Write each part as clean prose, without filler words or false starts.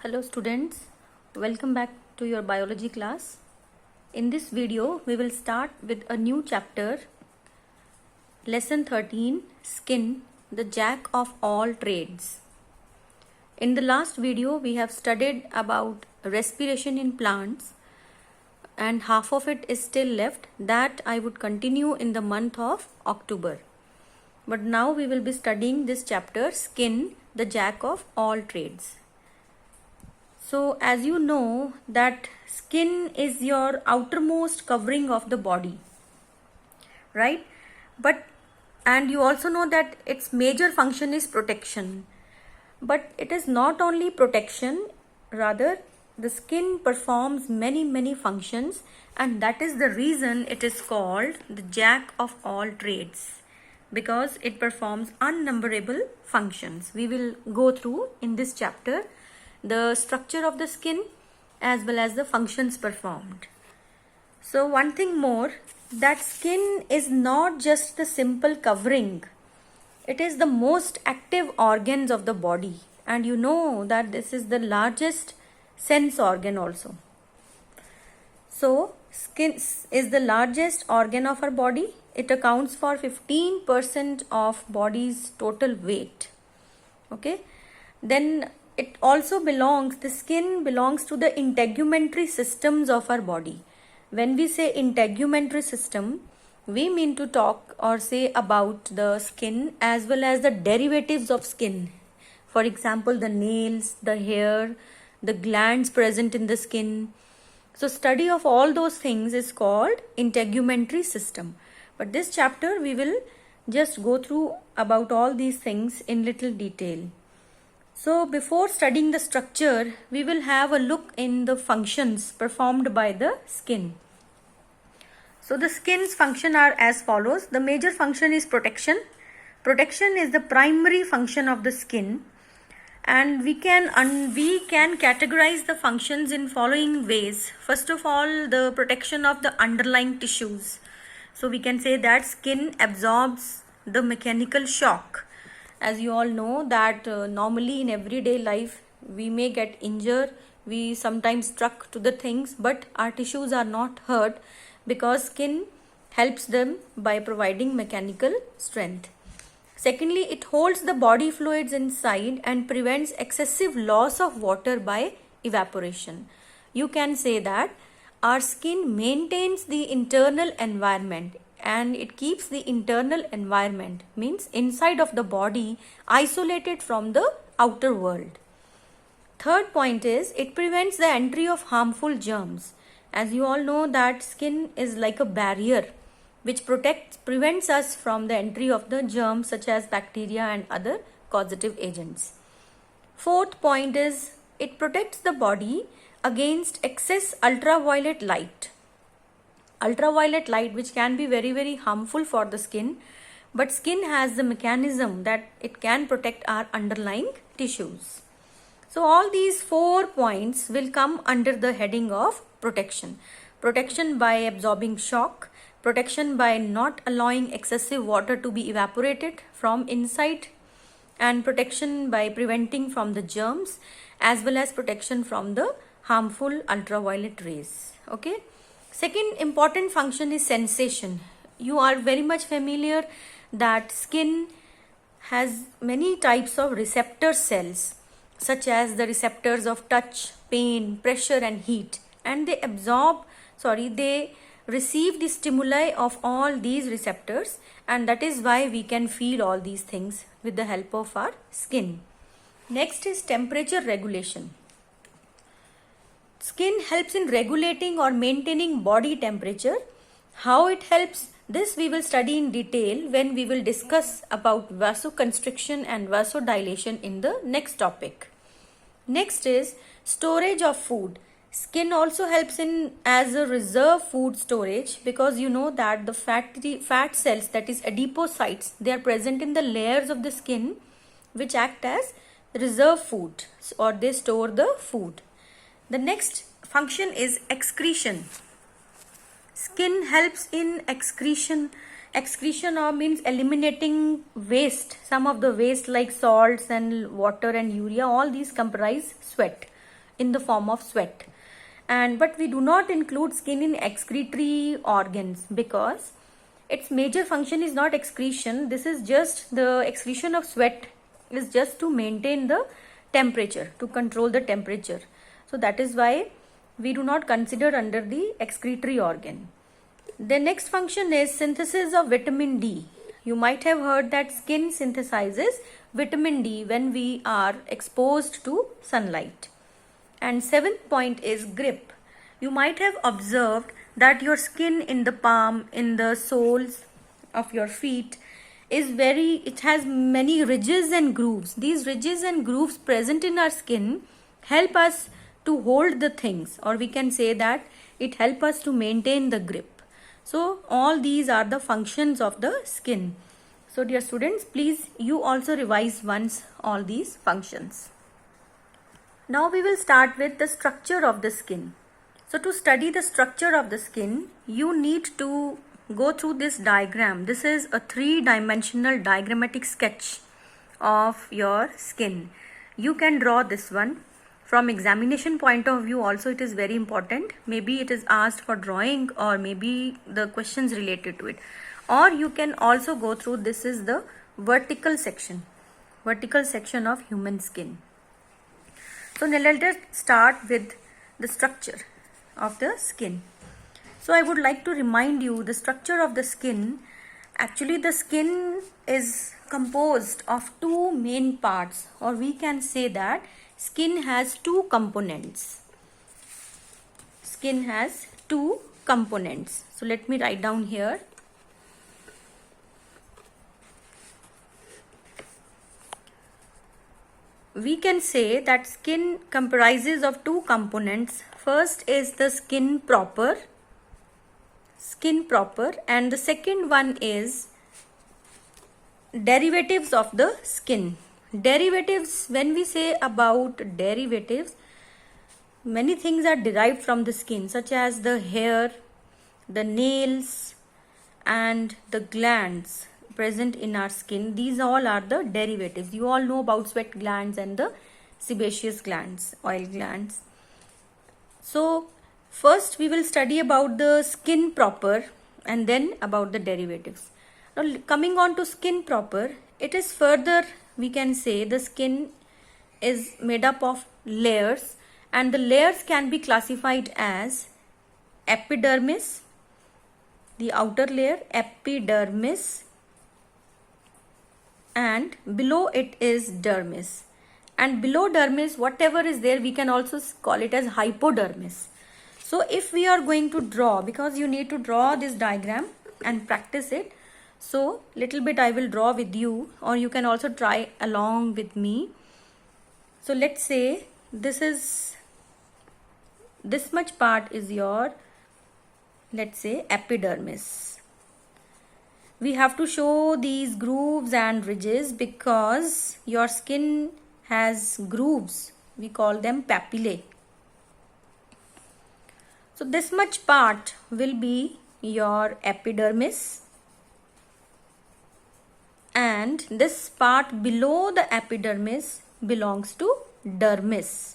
Hello students, welcome back to your biology class. In this video, we will start with a new chapter, lesson 13, Skin, the jack of all trades. In the last video, we have studied about respiration in plants and half of it is still left that I would continue in the month of October. But now we will be studying this chapter, Skin, the jack of all trades. So as you know that skin is your outermost covering of the body, right? And you also know that its major function is protection. But it is not only protection, rather the skin performs many functions, and that is the reason it is called the jack of all trades, because it performs unnumberable functions. We will go through in this chapter the structure of the skin as well as the functions performed. So one thing more, that skin is not just the simple covering, it is the most active organs of the body, and you know that this is the largest sense organ also. So skin is the largest organ of our body. It accounts for 15% of body's total weight. Okay, then it also the skin belongs to the integumentary systems of our body. When we say integumentary system, we mean to talk or say about the skin as well as the derivatives of skin. For example, the nails, the hair, the glands present in the skin. So study of all those things is called integumentary system. But this chapter we will just go through about all these things in little detail. So before studying the structure, we will have a look in the functions performed by the skin. So the skin's function are as follows. The major function is protection. Protection is the primary function of the skin, and we can categorize the functions in following ways. First of all, the protection of the underlying tissues. So we can say that skin absorbs the mechanical shock. As you all know that normally in everyday life we may get injured, we sometimes struck to the things, but our tissues are not hurt because skin helps them by providing mechanical strength. Secondly, it holds the body fluids inside and prevents excessive loss of water by evaporation. You can say that our skin maintains the internal environment, and it keeps the internal environment, means inside of the body, isolated from the outer world. Third point is it prevents the entry of harmful germs. As you all know that skin is like a barrier which prevents us from the entry of the germs such as bacteria and other causative agents. Fourth point is it protects the body against excess ultraviolet light. Ultraviolet light, which can be very harmful for the skin, but skin has the mechanism that it can protect our underlying tissues. So all these 4 points will come under the heading of protection. Protection by absorbing shock, protection by not allowing excessive water to be evaporated from inside, and protection by preventing from the germs, as well as protection from the harmful ultraviolet rays. Okay. Second important function is sensation. You are very much familiar that skin has many types of receptor cells, such as the receptors of touch, pain, pressure and heat, and they receive the stimuli of all these receptors, and that is why we can feel all these things with the help of our skin. Next is temperature regulation. Skin helps in regulating or maintaining body temperature. How it helps, this we will study in detail when we will discuss about vasoconstriction and vasodilation in the next topic. Next is storage of food. Skin also helps in as a reserve food storage, because you know that the fat cells, that is adipocytes, they are present in the layers of the skin which act as reserve food, or they store the food. The next function is excretion. Skin helps in excretion. Excretion means eliminating waste. Some of the waste like salts and water and urea, all these comprise sweat. in the form of sweat. And but we do not include skin in excretory organs because its major function is not excretion. This is just the excretion of sweat is just to maintain the temperature, to control the temperature. So that is why we do not consider under the excretory organ. The next function is synthesis of vitamin D. You might have heard that skin synthesizes vitamin D when we are exposed to sunlight. And seventh point is grip. You might have observed that your skin in the palm, in the soles of your feet it has many ridges and grooves. These ridges and grooves present in our skin help us to hold the things, or we can say that it helps us to maintain the grip. So all these are the functions of the skin. So dear students, please you also revise once all these functions. Now we will start with the structure of the skin. So to study the structure of the skin, you need to go through this diagram. This is a three-dimensional diagrammatic sketch of your skin. You can draw this one. From examination point of view also it is very important. Maybe it is asked for drawing, or maybe the questions related to it. Or you can also go through, this is the vertical section of human skin. So now let us start with the structure of the skin. So I would like to remind you the structure of the skin. Actually the skin is composed of two main parts, or we can say that skin has two components. Skin has two components. So let me write down here. We can say that skin comprises of two components. First is the skin proper, and the second one is derivatives of the skin. Derivatives, when we say about derivatives, many things are derived from the skin, such as the hair, the nails, and the glands present in our skin. These all are the derivatives. You all know about sweat glands and the sebaceous glands, oil glands. So first we will study about the skin proper and then about the derivatives. Now coming on to skin proper, it is further, we can say the skin is made up of layers, and the layers can be classified as epidermis, the outer layer, epidermis, and below it is dermis. And below dermis, whatever is there, we can also call it as hypodermis. So if we are going to draw, because you need to draw this diagram and practice it, so little bit I will draw with you, or you can also try along with me. So let's say this much part is your, let's say, epidermis. We have to show these grooves and ridges because your skin has grooves. We call them papillae. So this much part will be your epidermis, and this part below the epidermis belongs to dermis.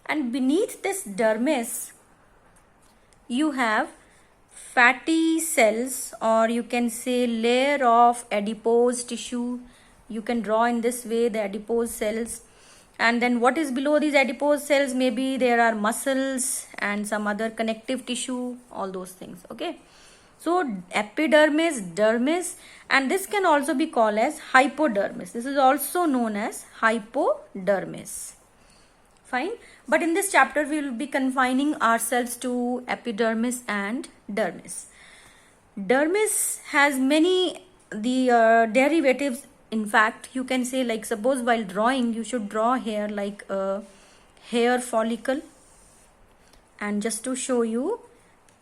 And beneath this dermis, you have fatty cells, or you can say layer of adipose tissue. You can draw in this way the adipose cells. And then what is below these adipose cells? Maybe there are muscles and some other connective tissue, all those things. Okay. So epidermis, dermis, and this can also be called as hypodermis. This is also known as hypodermis. Fine. But in this chapter, we will be confining ourselves to epidermis and dermis. Dermis has many derivatives. In fact, you can say, like, suppose while drawing, you should draw here like a hair follicle. And just to show you,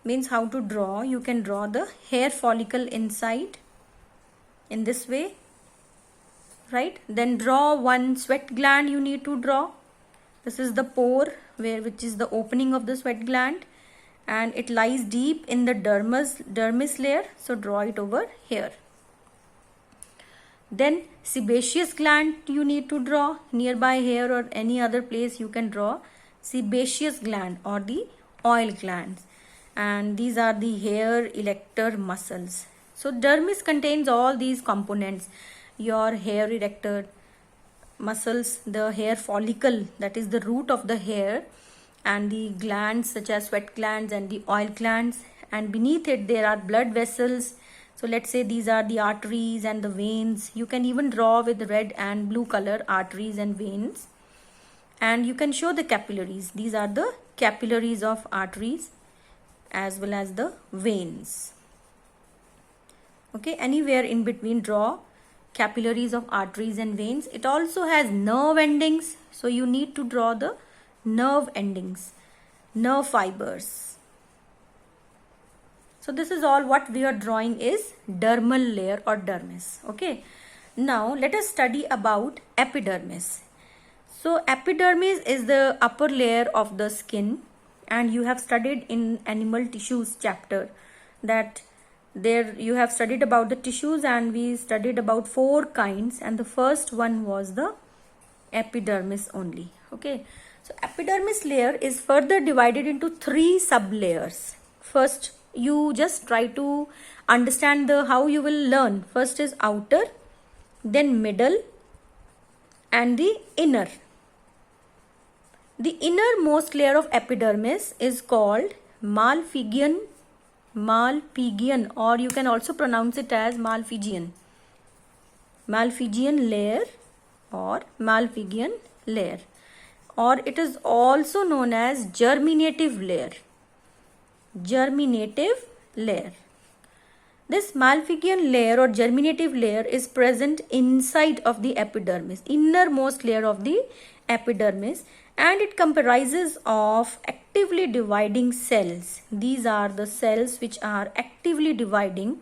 means how to draw, you can draw the hair follicle inside in this way, right? Then draw one sweat gland you need to draw. This is the pore which is the opening of the sweat gland, and it lies deep in the dermis layer. So draw it over here. Then sebaceous gland you need to draw nearby here or any other place. You can draw sebaceous gland or the oil glands, and these are the hair erector muscles. So dermis contains all these components: your hair erector muscles, the hair follicle, that is the root of the hair, and the glands such as sweat glands and the oil glands, and beneath it there are blood vessels. So let's say these are the arteries and the veins. You can even draw with red and blue color arteries and veins, and you can show the capillaries. These are the capillaries of arteries as well as the veins. Okay, anywhere in between draw capillaries of arteries and veins. It also has nerve endings, so you need to draw the nerve endings, nerve fibers. So this is all what we are drawing is dermal layer or dermis. Okay, now let us study about epidermis. So epidermis is the upper layer of the skin, and you have studied in animal tissues chapter that there you have studied about the tissues, and we studied about 4 kinds, and the first one was the epidermis only. Okay, so epidermis layer is further divided into 3 sub-layers. First, you just try to understand the how you will learn. First is outer, then middle, and the inner. The innermost layer of epidermis is called Malpighian, or you can also pronounce it as Malpighian layer or Malpighian layer, or it is also known as germinative layer. This Malpighian layer or germinative layer is present inside of the epidermis, innermost layer of the epidermis, and it comprises of actively dividing cells. These are the cells which are actively dividing,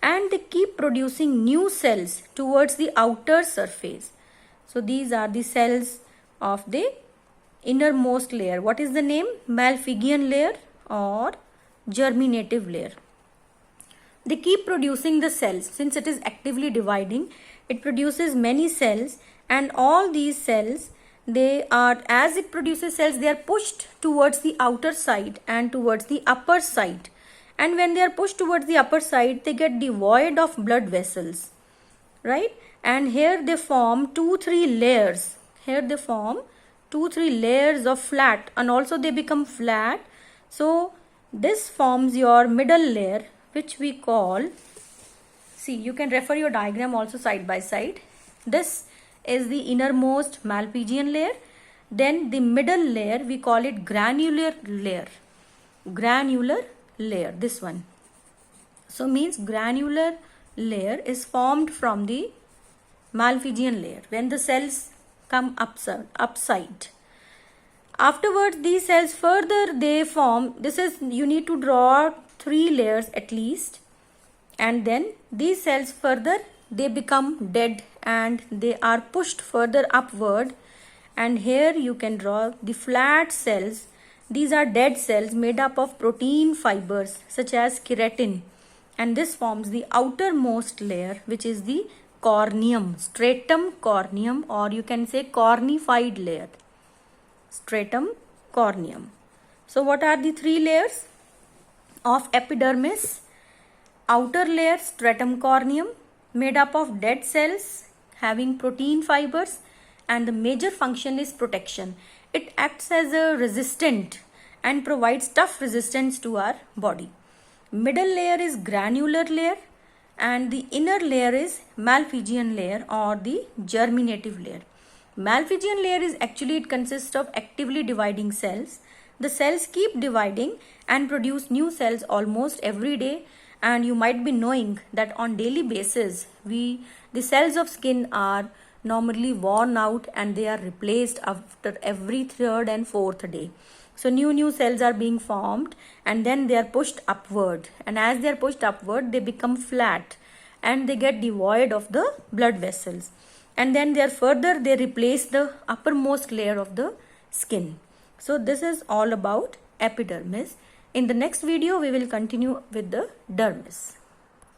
and they keep producing new cells towards the outer surface. So these are the cells of the innermost layer. What is the name? Malpighian layer or germinative layer. They keep producing the cells. Since it is actively dividing, it produces many cells, and all these cells, they are, as it produces cells, they are pushed towards the outer side and towards the upper side, and when they are pushed towards the upper side, they get devoid of blood vessels, right? And here they form 2-3 layers. Here they form 2-3 layers of flat, and also they become flat. So this forms your middle layer, which we call, see, you can refer your diagram also side by side. This is the innermost Malpighian layer. Then the middle layer, we call it granular layer. This one. So means granular layer is formed from the Malpighian layer when the cells come upside. Afterwards, these cells further they form, this is, you need to draw 3 layers at least, and then these cells further they become dead and they are pushed further upward, and here you can draw the flat cells. These are dead cells made up of protein fibers such as keratin, and this forms the outermost layer, which is the corneum, stratum corneum, or you can say cornified layer, stratum corneum. So what are the 3 layers of epidermis? Outer layer, stratum corneum, made up of dead cells having protein fibers, and the major function is protection. It acts as a resistant and provides tough resistance to our body. Middle layer is granular layer, and the inner layer is Malpighian layer or the germinative layer. Malpighian layer is actually, it consists of actively dividing cells. The cells keep dividing and produce new cells almost every day, and you might be knowing that on daily basis the cells of skin are normally worn out and they are replaced after every 3rd and 4th day. So new cells are being formed, and then they are pushed upward, and as they are pushed upward they become flat and they get devoid of the blood vessels, and then they replace the uppermost layer of the skin. So this is all about epidermis. In the next video we will continue with the dermis.